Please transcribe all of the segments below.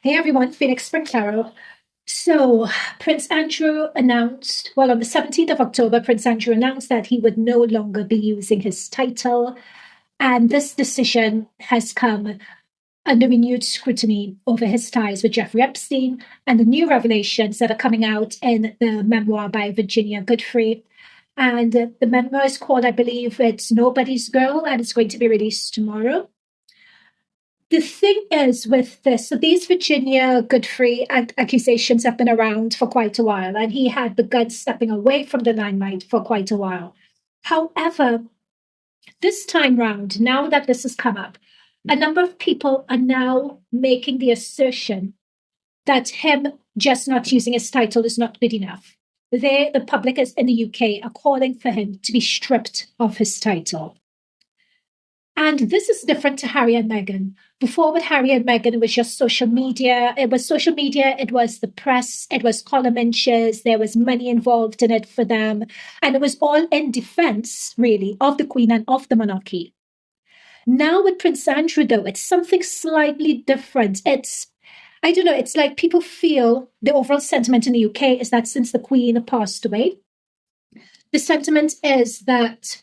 Hey everyone, Phoenix Spring Tarot. So, Prince Andrew announced, well, on the 17th of October, Prince Andrew announced that he would no longer be using his title. And this decision has come under renewed scrutiny over his ties with Jeffrey Epstein and the new revelations that are coming out in the memoir by Virginia Goodfrey. And the memoir is called, I believe, it's Nobody's Girl, and it's going to be released tomorrow. The thing is with this, so these Virginia Goodfrey accusations have been around for quite a while, and he had begun stepping away from the limelight for quite a while. However, this time round, now that this has come up, a number of people are now making the assertion that him just not using his title is not good enough. The public in the UK are calling for him to be stripped of his title. And this is different to Harry and Meghan. Before with Harry and Meghan, it was just social media. It was social media, it was the press, it was column inches, there was money involved in it for them. And it was all in defense, really, of the Queen and of the monarchy. Now with Prince Andrew, though, it's something slightly different. I don't know, it's like people feel the overall sentiment in the UK is that since the Queen passed away, the sentiment is that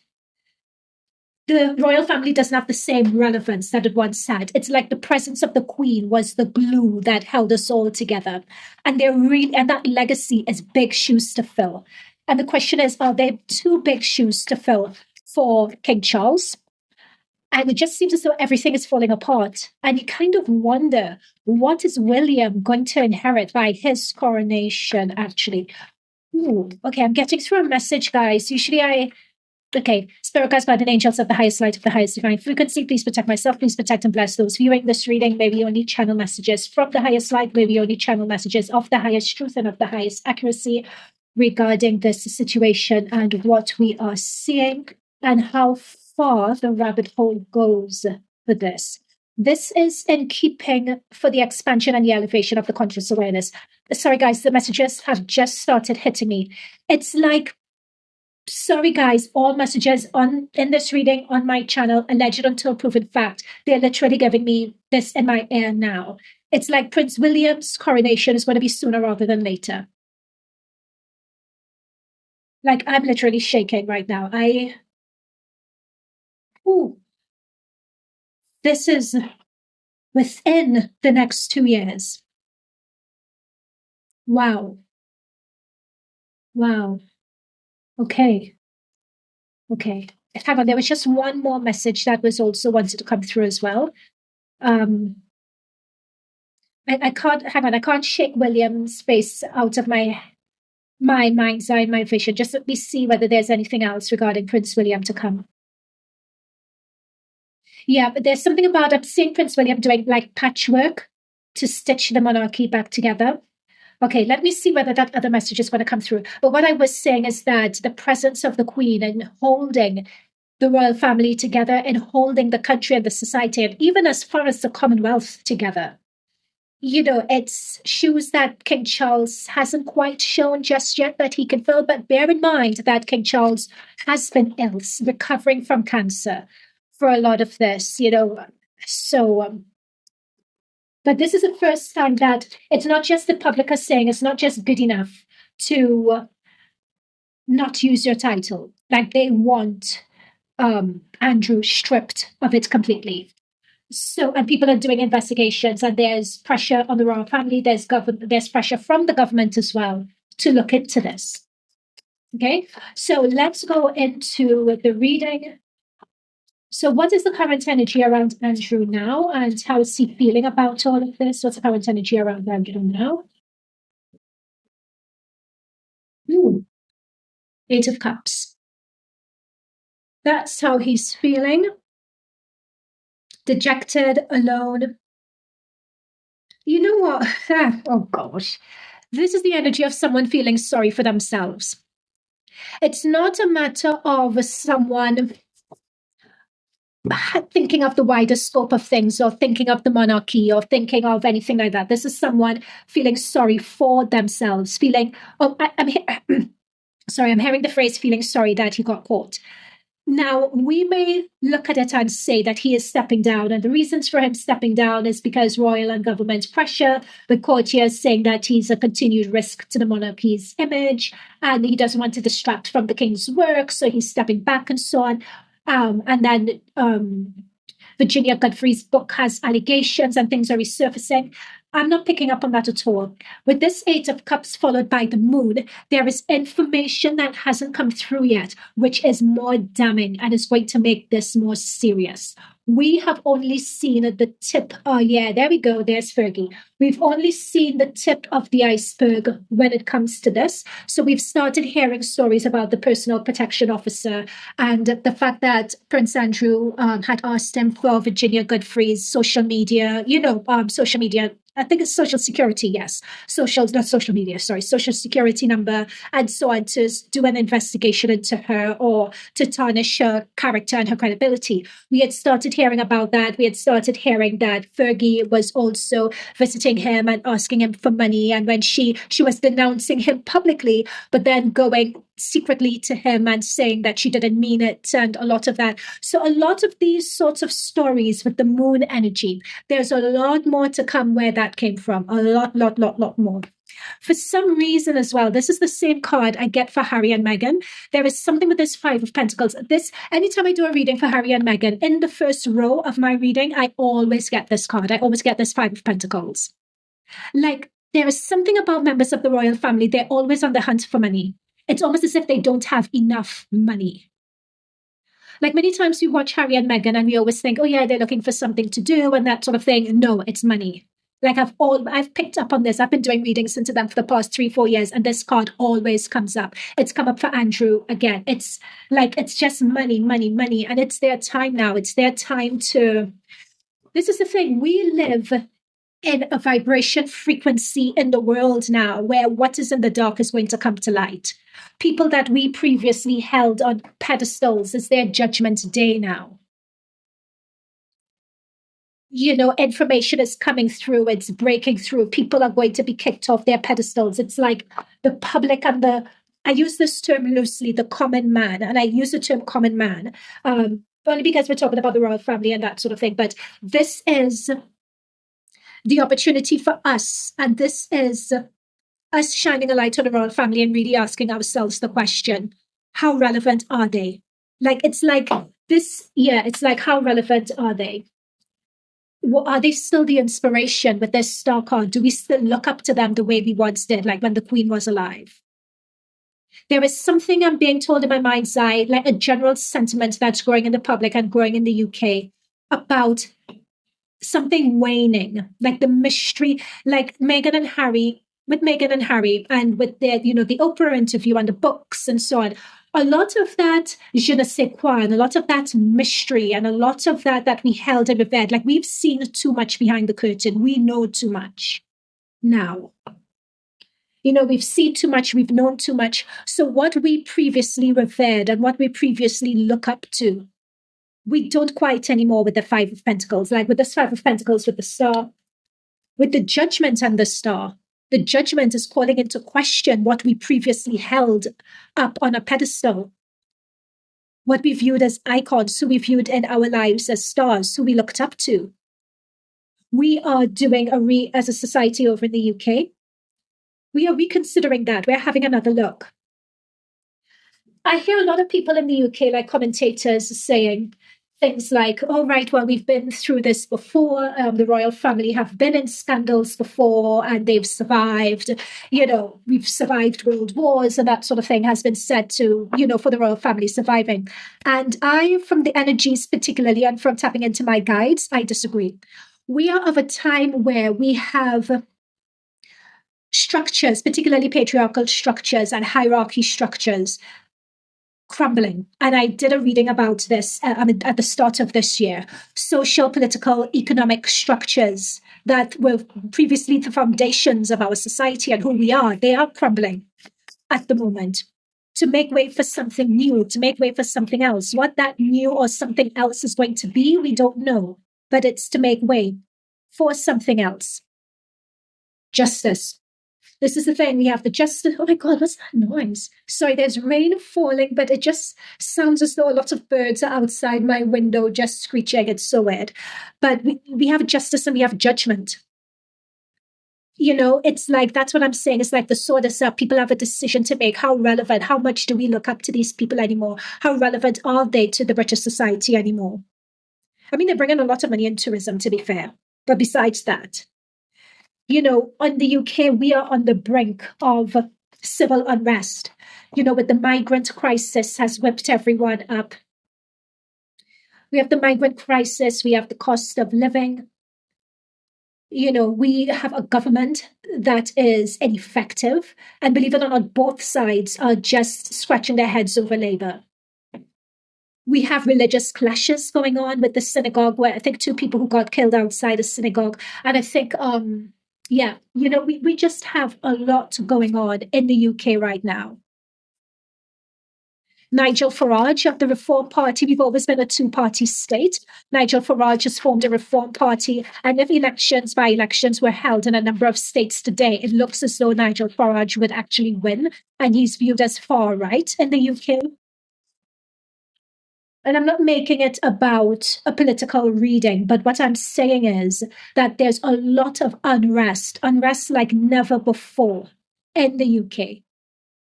the royal family doesn't have the same relevance that it once had. It's like the presence of the Queen was the glue that held us all together. And that legacy is big shoes to fill. And the question is, are there too big shoes to fill for King Charles? And it just seems as though everything is falling apart. And you kind of wonder, what is William going to inherit by his coronation, actually? Ooh, okay, I'm getting through a message, guys. Okay, Spirit guides, guardian angels of the highest light, of the highest divine frequency, please protect myself, please protect and bless those viewing this reading. May we only channel messages from the highest light, may we only channel messages of the highest truth and of the highest accuracy regarding this situation and what we are seeing and how far the rabbit hole goes for this. This is in keeping for the expansion and the elevation of the conscious awareness. Sorry, guys, the messages have just started hitting me. It's like, sorry, guys, all messages in this reading on my channel, alleged until proven fact, they're literally giving me this in my ear now. It's like Prince William's coronation is going to be sooner rather than later. Like, I'm literally shaking right now. This is within the next 2 years. Wow. Okay. Hang on, there was just one more message that was also wanted to come through as well. I can't shake William's face out of my mind's eye, my vision. Just let me see whether there's anything else regarding Prince William to come. Yeah, but there's something about, I'm seeing Prince William doing like patchwork to stitch the monarchy back together. Okay, let me see whether that other message is going to come through. But what I was saying is that the presence of the Queen and holding the royal family together and holding the country and the society, and even as far as the Commonwealth together, it's shoes that King Charles hasn't quite shown just yet that he can fill. But bear in mind that King Charles has been ill, recovering from cancer for a lot of this, So, but this is the first time that it's not just the public are saying it's not just good enough to not use your title. Like they want Andrew stripped of it completely. So, and people are doing investigations, and there's pressure on the royal family. There's pressure from the government as well to look into this. Okay, so let's go into the reading. So, what is the current energy around Andrew now, and how is he feeling about all of this? What's the current energy around Andrew now? Eight of Cups. That's how he's feeling. Dejected, alone. You know what? Oh gosh. This is the energy of someone feeling sorry for themselves. It's not a matter of someone thinking of the wider scope of things or thinking of the monarchy or thinking of anything like that. This is someone feeling sorry for themselves, feeling, I'm hearing the phrase feeling sorry that he got caught. Now, we may look at it and say that he is stepping down, and the reasons for him stepping down is because royal and government pressure. The courtiers saying that he's a continued risk to the monarchy's image, and he doesn't want to distract from the king's work, so he's stepping back and so on. And then Virginia Godfrey's book has allegations and things are resurfacing. I'm not picking up on that at all. With this Eight of Cups followed by the Moon, there is information that hasn't come through yet, which is more damning and is going to make this more serious. We have only seen the tip. Oh, yeah, there we go. There's Fergie. We've only seen the tip of the iceberg when it comes to this. So we've started hearing stories about the personal protection officer and the fact that Prince Andrew had asked him for Virginia Godfrey's social media, social media. I think it's social security, yes. Not social media, sorry, social security number, and so on, to do an investigation into her or to tarnish her character and her credibility. We had started hearing about that. We had started hearing that Fergie was also visiting him and asking him for money. And when she was denouncing him publicly, but then going secretly to him and saying that she didn't mean it, and a lot of that. So a lot of these sorts of stories with the moon energy, there's a lot more to come where that came from. A lot more. For some reason as well, this is the same card I get for Harry and Meghan. There is something with this Five of Pentacles. Anytime I do a reading for Harry and Meghan, in the first row of my reading, I always get this card. I always get this Five of Pentacles. Like, there is something about members of the royal family. They're always on the hunt for money. It's almost as if they don't have enough money. Like, many times we watch Harry and Meghan and we always think, oh yeah, they're looking for something to do and that sort of thing. No, it's money. Like, I've picked up on this. I've been doing readings into them for the past 3-4 years, and this card always comes up. It's come up for Andrew again. It's just money, and it's their time now. It's their time to. This is the thing. We live in a vibration frequency in the world now where what is in the dark is going to come to light. People that we previously held on pedestals, is their judgment day now. Information is coming through, it's breaking through. People are going to be kicked off their pedestals. It's like the public and I use this term loosely, the common man, and I use the term common man only because we're talking about the royal family and that sort of thing. But this is the opportunity for us, and this is us shining a light on the royal family and really asking ourselves the question, how relevant are they? It's like, how relevant are they? Are they still the inspiration with this star card? Do we still look up to them the way we once did, like when the Queen was alive? There is something I'm being told in my mind's eye, like a general sentiment that's growing in the public and growing in the UK about something waning, like the mystery, like Meghan and Harry, and with their, the Oprah interview and the books and so on. A lot of that je ne sais quoi, and a lot of that mystery, and a lot of that we held and revered. Like, we've seen too much behind the curtain. We know too much now. We've seen too much, we've known too much. So what we previously revered and what we previously look up to, we don't quite anymore with the Five of Pentacles. Like with this Five of Pentacles, with the Star, with the Judgment and the Star. The Judgment is calling into question what we previously held up on a pedestal, what we viewed as icons, who we viewed in our lives as stars, who we looked up to. We are doing as a society over in the UK, we are reconsidering that. We're having another look. I hear a lot of people in the UK, like commentators, saying things like, oh, right, well, we've been through this before. The royal family have been in scandals before and they've survived. We've survived world wars, and that sort of thing has been said to, for the royal family surviving. And I, from the energies particularly, and from tapping into my guides, I disagree. We are of a time where we have structures, particularly patriarchal structures and hierarchy structures, crumbling. And I did a reading about this at the start of this year. Social, political, economic structures that were previously the foundations of our society and who we are, they are crumbling at the moment to make way for something new, to make way for something else. What that new or something else is going to be, we don't know, but it's to make way for something else. Justice. This is the thing. We have the justice. Oh my God, what's that noise? Sorry, there's rain falling, but it just sounds as though a lot of birds are outside my window just screeching. It's so weird. But we have justice and we have judgment. It's like, that's what I'm saying. It's like the sword is up. People have a decision to make. How relevant, how much do we look up to these people anymore? How relevant are they to the British society anymore? I mean, they bring in a lot of money in tourism, to be fair. But besides that, on the UK, we are on the brink of civil unrest. With the migrant crisis has whipped everyone up. We have the migrant crisis. We have the cost of living. We have a government that is ineffective. And believe it or not, both sides are just scratching their heads over Labour. We have religious clashes going on with the synagogue, where I think 2 people who got killed outside a synagogue. And I think, we just have a lot going on in the UK right now. Nigel Farage of the Reform Party. We've always been a 2-party state. Nigel Farage has formed a Reform Party, and if by-elections were held in a number of states today, it looks as though Nigel Farage would actually win, and he's viewed as far right in the UK. And I'm not making it about a political reading, but what I'm saying is that there's a lot of unrest like never before in the UK.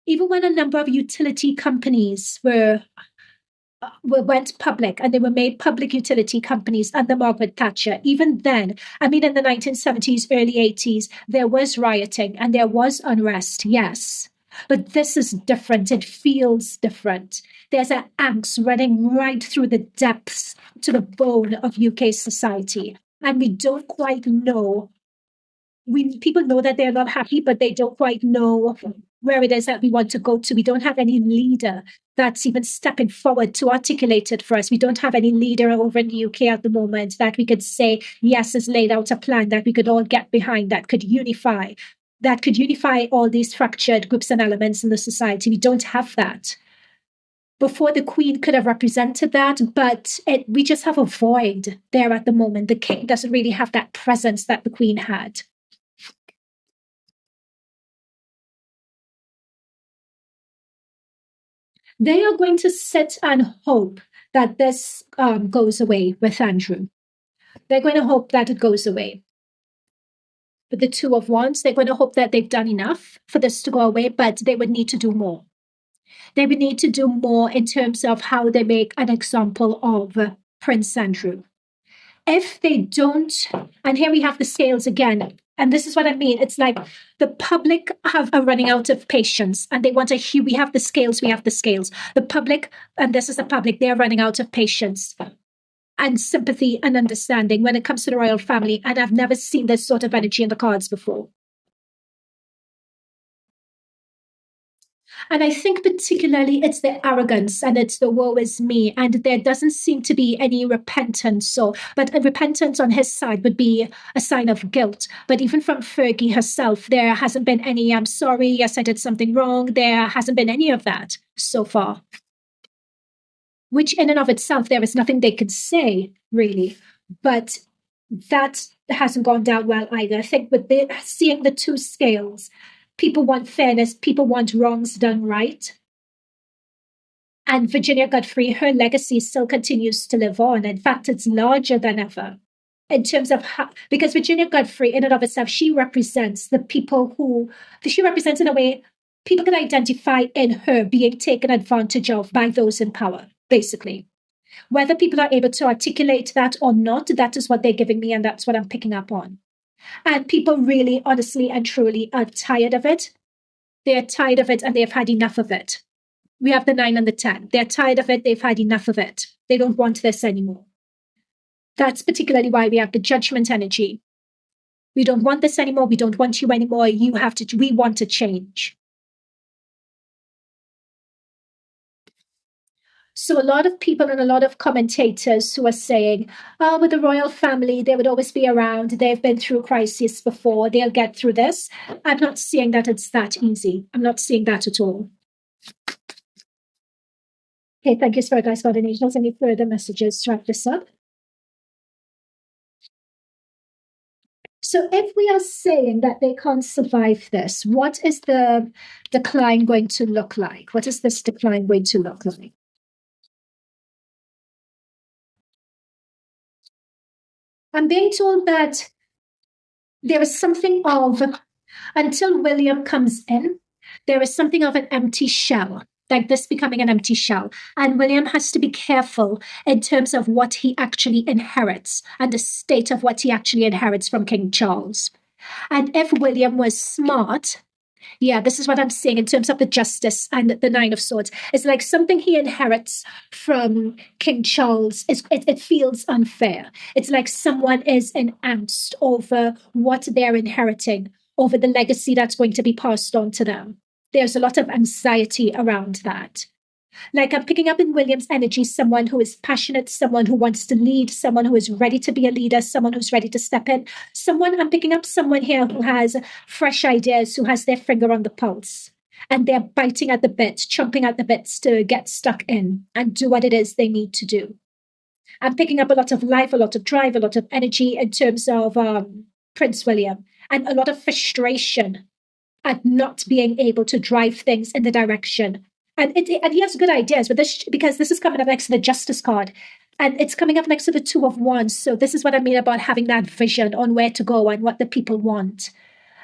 Even when a number of utility companies went public, and they were made public utility companies under Margaret Thatcher. Even then, I mean, in the 1970s, early 80s, there was rioting and there was unrest, yes. But this is different. It feels different. There's an angst running right through the depths to the bone of UK society. And we don't quite know. People know that they're not happy, but they don't quite know where it is that we want to go to. We don't have any leader that's even stepping forward to articulate it for us. We don't have any leader over in the UK at the moment that we could say, yes, has laid out a plan that we could all get behind, that could unify all these fractured groups and elements in the society. We don't have that. Before, the Queen could have represented that, but we just have a void there at the moment. The King doesn't really have that presence that the Queen had. They are going to sit and hope that this goes away with Andrew. They're going to hope that it goes away. But the 2 of Wands, they're going to hope that they've done enough for this to go away, but they would need to do more. They would need to do more in terms of how they make an example of Prince Andrew. If they don't, and here we have the scales again, and this is what I mean. It's like the public are running out of patience, and they want to we have the scales. The public, and this is the public, they're running out of patience and sympathy and understanding when it comes to the royal family. And I've never seen this sort of energy in the cards before. And I think particularly it's the arrogance and it's the woe is me. And there doesn't seem to be any repentance. But a repentance on his side would be a sign of guilt. But even from Fergie herself, there hasn't been any, I'm sorry, yes, I did something wrong. There hasn't been any of that so far. Which in and of itself, there is nothing they can say, really. But that hasn't gone down well either. I think with seeing the 2 scales, people want fairness, people want wrongs done right. And Virginia Godfrey, her legacy still continues to live on. In fact, it's larger than ever in terms of because Virginia Godfrey, in and of itself, she represents the people she represents in a way people can identify in her being taken advantage of by those in power, basically. Whether people are able to articulate that or not, that is what they're giving me, and that's what I'm picking up on. And people really, honestly and truly are tired of it. They're tired of it and they've had enough of it. We have the 9 and the 10. They're tired of it. They've had enough of it. They don't want this anymore. That's particularly why we have the judgment energy. We don't want this anymore. We don't want you anymore. We want to change. So a lot of people and a lot of commentators who are saying, with the royal family, they would always be around. They've been through crises before. They'll get through this. I'm not seeing that it's that easy. I'm not seeing that at all. Okay, thank you, Spirit Guides, Guardian Angels. Any further messages to wrap this up? So if we are saying that they can't survive this, what is the decline going to look like? What is this decline going to look like? I'm being told that there is something of, until William comes in, there is something of an empty shell, like this becoming an empty shell. And William has to be careful in terms of what he actually inherits and the state of what he actually inherits from King Charles. And if William was smart, yeah, this is what I'm saying in terms of the justice and the Nine of Swords. It's like something he inherits from King Charles. It feels unfair. It's like someone is in angst over what they're inheriting, over the legacy that's going to be passed on to them. There's a lot of anxiety around that. Like I'm picking up in William's energy someone who is passionate, someone who wants to lead, someone who is ready to be a leader, someone who's ready to step in. I'm picking up someone here who has fresh ideas, who has their finger on the pulse. And they're biting at the bit, chomping at the bits to get stuck in and do what it is they need to do. I'm picking up a lot of life, a lot of drive, a lot of energy in terms of Prince William, and a lot of frustration at not being able to drive things in the direction. And he has good ideas, but this, because this is coming up next to the Justice card, and it's coming up next to the Two of Wands. So this is what I mean about having that vision on where to go and what the people want.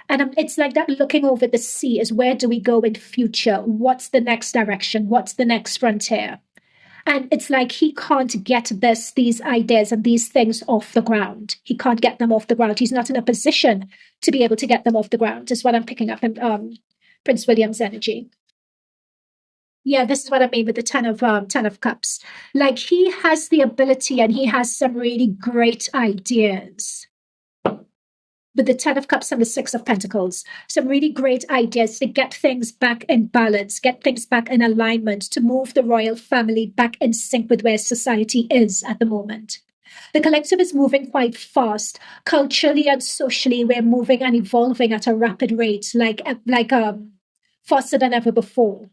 And it's like that looking over the sea is, where do we go in future? What's the next direction? What's the next frontier? And it's like he can't get these ideas and these things off the ground. He can't get them off the ground. He's not in a position to be able to get them off the ground, is what I'm picking up in Prince William's energy. Yeah, this is what I mean with the Ten of Cups. Like he has the ability and he has some really great ideas. With the Ten of Cups and the Six of Pentacles, some really great ideas to get things back in balance, get things back in alignment, to move the royal family back in sync with where society is at the moment. The collective is moving quite fast. Culturally and socially, we're moving and evolving at a rapid rate, like faster than ever before.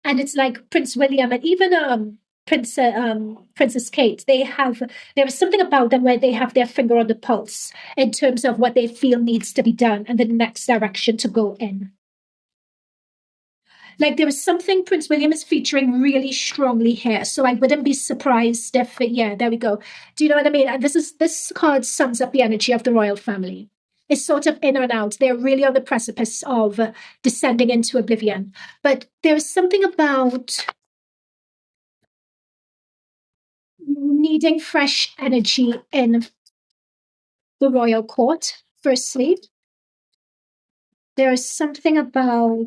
And it's like Prince William and even Princess Kate, there is something about them where they have their finger on the pulse in terms of what they feel needs to be done and the next direction to go in. Like there is something Prince William is featuring really strongly here. So I wouldn't be surprised if, yeah, there we go. Do you know what I mean? And this card sums up the energy of the royal family. It's sort of in and out. They're really on the precipice of descending into oblivion. But there is something about needing fresh energy in the royal court, firstly. There is something about,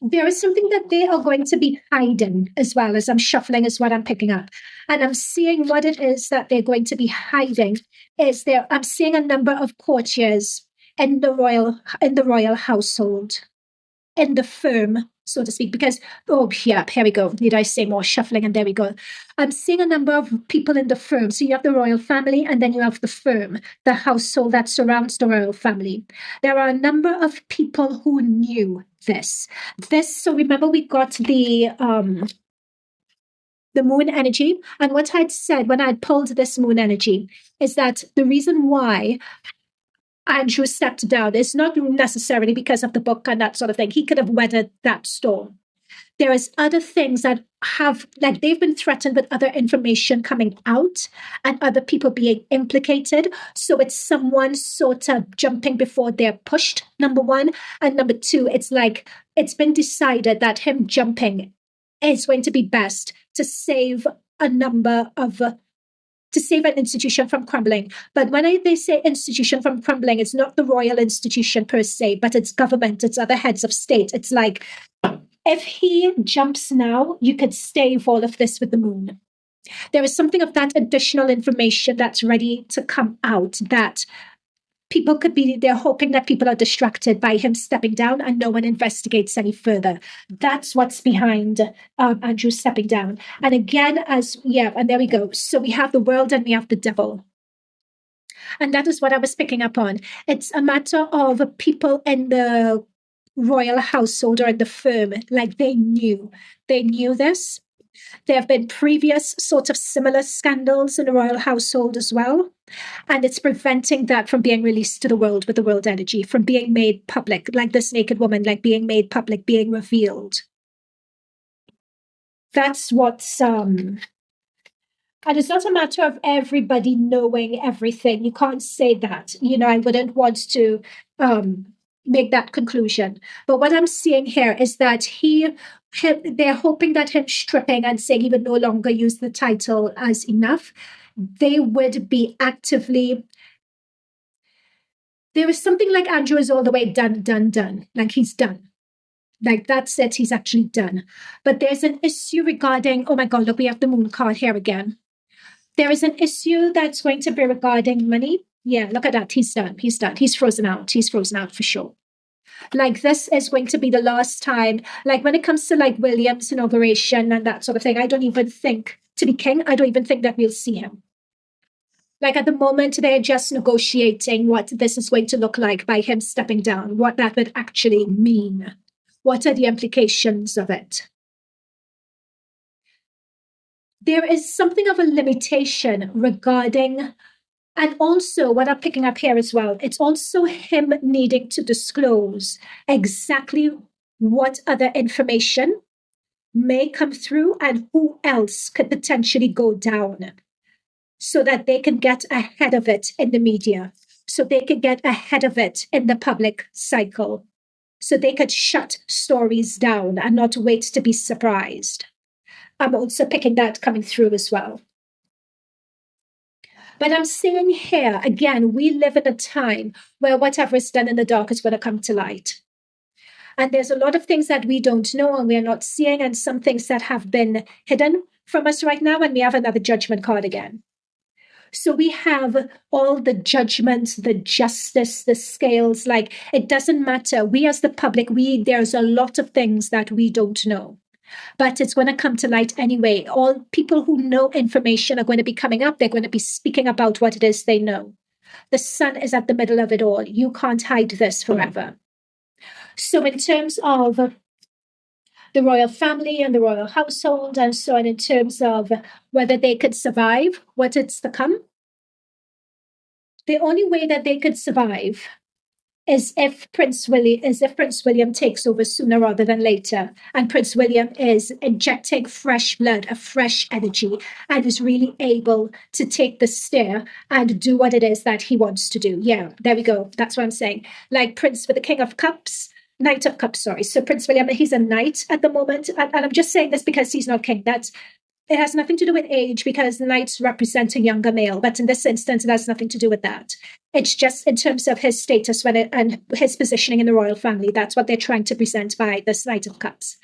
there is something that they are going to be hiding as well, as I'm shuffling is what I'm picking up. And I'm seeing what it is that they're going to be hiding. I'm seeing a number of courtiers in the royal household, in the firm, so to speak, because, oh, yeah, here we go. Need I say more shuffling? And there we go. I'm seeing a number of people in the firm. So you have the royal family, and then you have the firm, the household that surrounds the royal family. There are a number of people who knew this. So remember, we got the moon energy. And what I'd said when I'd pulled this moon energy is that the reason why Andrew stepped down is not necessarily because of the book and that sort of thing. He could have weathered that storm. There is other things that have, like, they've been threatened with other information coming out and other people being implicated. So it's someone sort of jumping before they're pushed, number one. And number two, it's like it's been decided that him jumping is going to be best to save a number of to save an institution from crumbling. But when they say institution from crumbling, it's not the royal institution per se, but it's government, it's other heads of state. It's like, if he jumps now, you could save all of this with the moon. There is something of that additional information that's ready to come out that they're hoping that people are distracted by him stepping down and no one investigates any further. That's what's behind Andrew stepping down. And again, and there we go. So we have the world and we have the devil. And that is what I was picking up on. It's a matter of people in the royal household or in the firm, like they knew this. There have been previous sort of similar scandals in the royal household as well. And it's preventing that from being released to the world with the world energy, from being made public, like this naked woman, like being made public, being revealed. That's what's and it's not a matter of everybody knowing everything. You can't say that. I wouldn't want to make that conclusion. But what I'm seeing here is that they're hoping that him stripping and saying he would no longer use the title as enough. They would be actively. There is something like Andrew is all the way done. Like he's done. Like that's it. He's actually done. But there's an issue regarding, oh my God, look, we have the moon card here again. There is an issue that's going to be regarding money. Yeah, look at that. He's done. He's done. He's frozen out. He's frozen out for sure. Like this is going to be the last time. Like when it comes to like William's inauguration and that sort of thing, I don't even think to be king. I don't even think that we'll see him. Like at the moment, they're just negotiating what this is going to look like by him stepping down, what that would actually mean. What are the implications of it? There is something of a limitation regarding, and also what I'm picking up here as well, it's also him needing to disclose exactly what other information may come through and who else could potentially go down so that they can get ahead of it in the media, so they can get ahead of it in the public cycle, so they could shut stories down and not wait to be surprised. I'm also picking that coming through as well. But I'm saying here, again, we live in a time where whatever is done in the dark is going to come to light. And there's a lot of things that we don't know and we're not seeing, and some things that have been hidden from us right now. And we have another judgment card again. So we have all the judgments, the justice, the scales. Like it doesn't matter. We as the public, there's a lot of things that we don't know. But it's going to come to light anyway. All people who know information are going to be coming up. They're going to be speaking about what it is they know. The sun is at the middle of it all. You can't hide this forever. So in terms of the royal family and the royal household, and so on, in terms of whether they could survive what it's to come, the only way that they could survive is if Prince William takes over sooner rather than later, and Prince William is injecting fresh blood, a fresh energy, and is really able to take the steer and do what it is that he wants to do. Yeah, there we go. That's what I'm saying. Like Prince with the King of Cups, Knight of Cups, sorry. So Prince William, he's a knight at the moment, and I'm just saying this because he's not king. It has nothing to do with age because the knights represent a younger male, but in this instance, it has nothing to do with that. It's just in terms of his status and his positioning in the royal family. That's what they're trying to present by this Knight of Cups.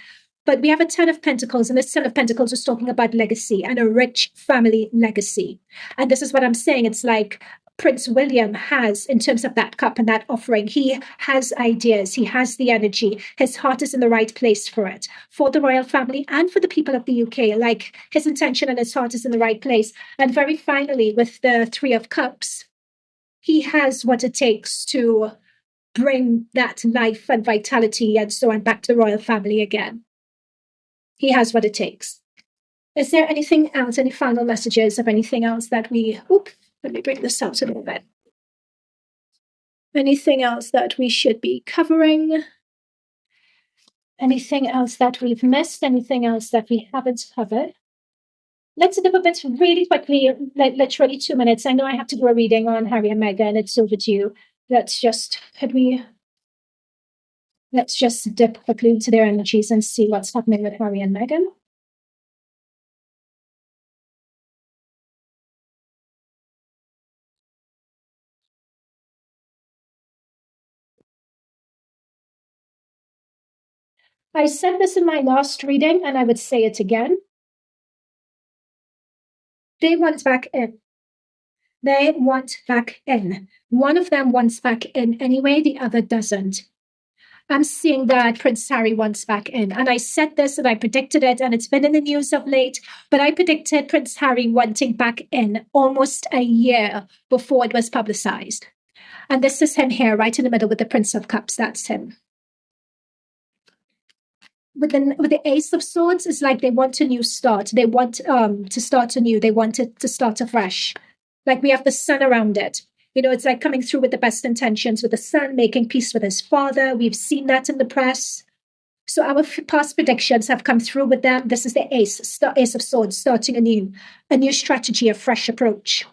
But we have a Ten of Pentacles, and this Ten of Pentacles is talking about legacy and a rich family legacy. And this is what I'm saying. It's like Prince William has, in terms of that cup and that offering, he has ideas, he has the energy, his heart is in the right place for it, for the royal family and for the people of the UK. Like his intention and his heart is in the right place. And very finally, with the Three of Cups, he has what it takes to bring that life and vitality and so on back to the royal family again. He has what it takes. Is there anything else, any final messages of anything else that let me bring this out a little bit. Anything else that we should be covering? Anything else that we've missed? Anything else that we haven't covered? Let's do a bit really quickly, literally 2 minutes. I know I have to do a reading on Harry and Meghan. It's overdue. Let's just dip quickly into their energies and see what's happening with Harry and Meghan. I said this in my last reading, and I would say it again. They want back in. They want back in. One of them wants back in anyway, the other doesn't. I'm seeing that Prince Harry wants back in. And I said this and I predicted it, and it's been in the news of late, but I predicted Prince Harry wanting back in almost a year before it was publicized. And this is him here, right in the middle with the Prince of Cups. That's him. with the Ace of Swords, it's like they want a new start. They want to start anew. They want it to start afresh. Like we have the sun around it. It's like coming through with the best intentions, with the son making peace with his father. We've seen that in the press. So our past predictions have come through with them. This is the Ace of Swords, starting a new strategy, a fresh approach.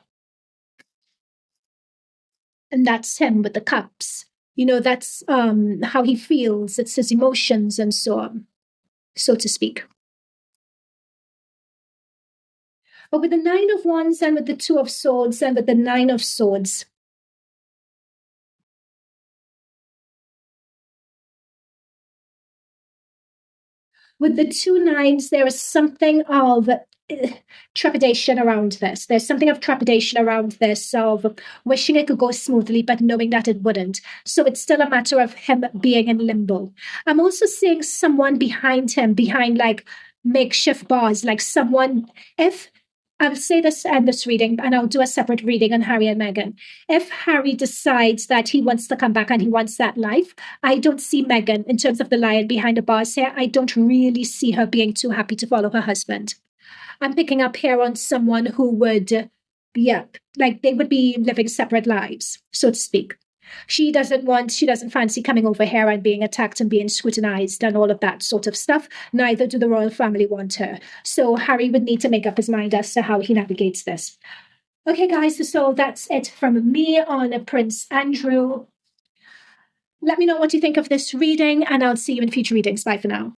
And that's him with the cups. That's how he feels. It's his emotions and so on, so to speak. But with the Nine of Wands and with the Two of Swords and with the Nine of Swords, with the two nines, there is something of trepidation around this. There's something of trepidation around this, of wishing it could go smoothly, but knowing that it wouldn't. So it's still a matter of him being in limbo. I'm also seeing someone behind him, behind like makeshift bars, like someone, if I'll say this and this reading, and I'll do a separate reading on Harry and Meghan. If Harry decides that he wants to come back and he wants that life, I don't see Meghan, in terms of the lion behind the bars here, I don't really see her being too happy to follow her husband. I'm picking up here on someone who would, yeah, like they would be living separate lives, so to speak. She doesn't fancy coming over here and being attacked and being scrutinized and all of that sort of stuff. Neither do the royal family want her. So Harry would need to make up his mind as to how he navigates this. Okay, guys, so that's it from me on Prince Andrew. Let me know what you think of this reading, and I'll see you in future readings. Bye for now.